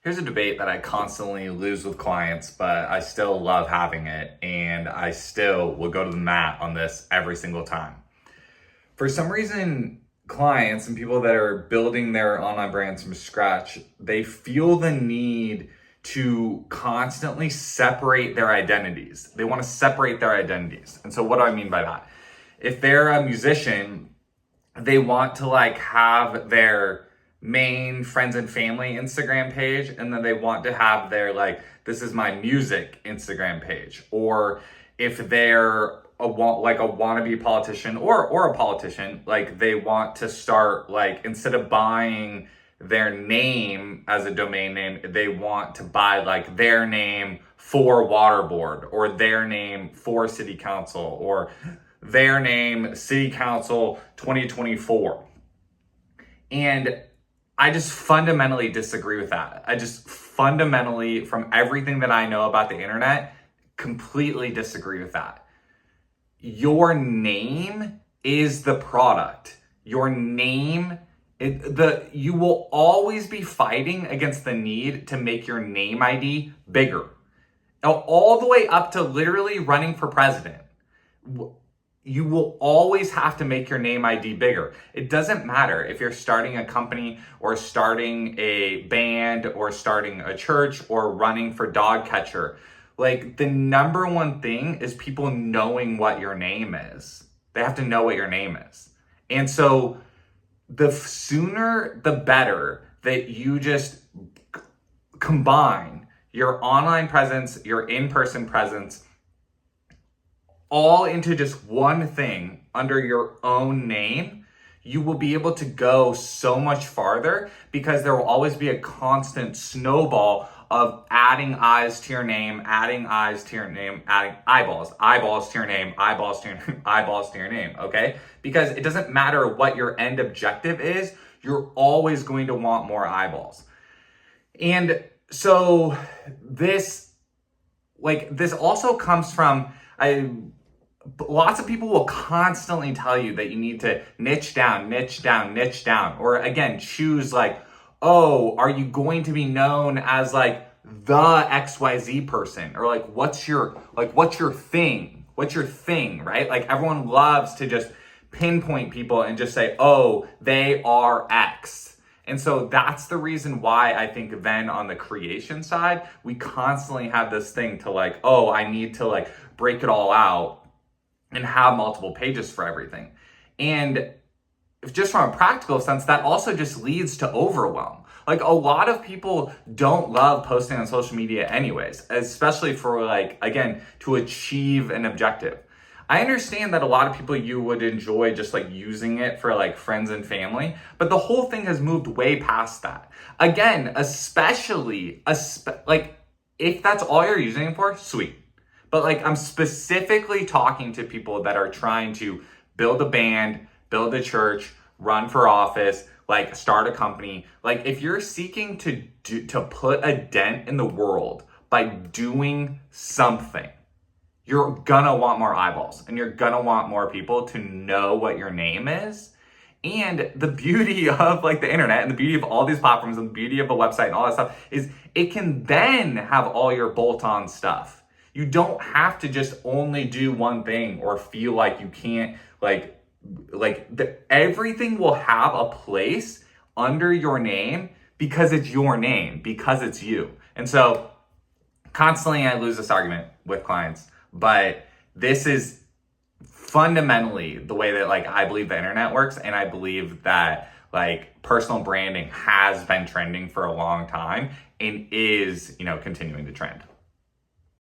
Here's a debate that I constantly lose with clients, but I still love having it, and I still will go to the mat on this every single time. For some reason, clients and people that are building their online brands from scratch, they feel the need to constantly separate their identities. They want to separate their identities. And so what do I mean by that? If they're a musician, they want to have their main friends and family Instagram page, and then they want to have their this is my music Instagram page. Or if they're a wannabe politician or a politician, they want to start instead of buying their name as a domain name, they want to buy their name for Waterboard, or their name for City Council, or their name City Council 2024. And I just fundamentally disagree with that. I just fundamentally, from everything that I know about the internet, completely disagree with that. Your name is the product. Your name, you will always be fighting against the need to make your name ID bigger. All the way up to literally running for president. You will always have to make your name ID bigger. It doesn't matter if you're starting a company or starting a band or starting a church or running for dog catcher. The number one thing is people knowing what your name is. They have to know what your name is. And so the sooner the better that you just combine your online presence, your in-person presence, all into just one thing under your own name, you will be able to go so much farther, because there will always be a constant snowball of adding eyes to your name, adding eyes to your name, adding eyeballs to your name, eyeballs to your name, eyeballs to your name, okay? Because it doesn't matter what your end objective is, you're always going to want more eyeballs. And so this also comes from, lots of people will constantly tell you that you need to niche down. Or again, choose oh, are you going to be known as the XYZ person? Or what's your thing? What's your thing, right? Everyone loves to just pinpoint people and just say, oh, they are X. And so that's the reason why I think then on the creation side, we constantly have this thing to oh, I need to break it all out and have multiple pages for everything. And just from a practical sense, that also just leads to overwhelm. A lot of people don't love posting on social media anyways, especially for again, to achieve an objective. I understand that a lot of people, you would enjoy just using it for friends and family, but the whole thing has moved way past that. Again, especially if that's all you're using it for, sweet. But I'm specifically talking to people that are trying to build a band, build a church, run for office, start a company. If you're seeking to put a dent in the world by doing something, you're gonna want more eyeballs, and you're gonna want more people to know what your name is. And the beauty of the internet, and the beauty of all these platforms, and the beauty of a website and all that stuff, is it can then have all your bolt-on stuff. You don't have to just only do one thing or feel like you can't, everything will have a place under your name because it's your name, because it's you. And so constantly I lose this argument with clients, but this is fundamentally the way that I believe the internet works. And I believe that personal branding has been trending for a long time and is, continuing to trend.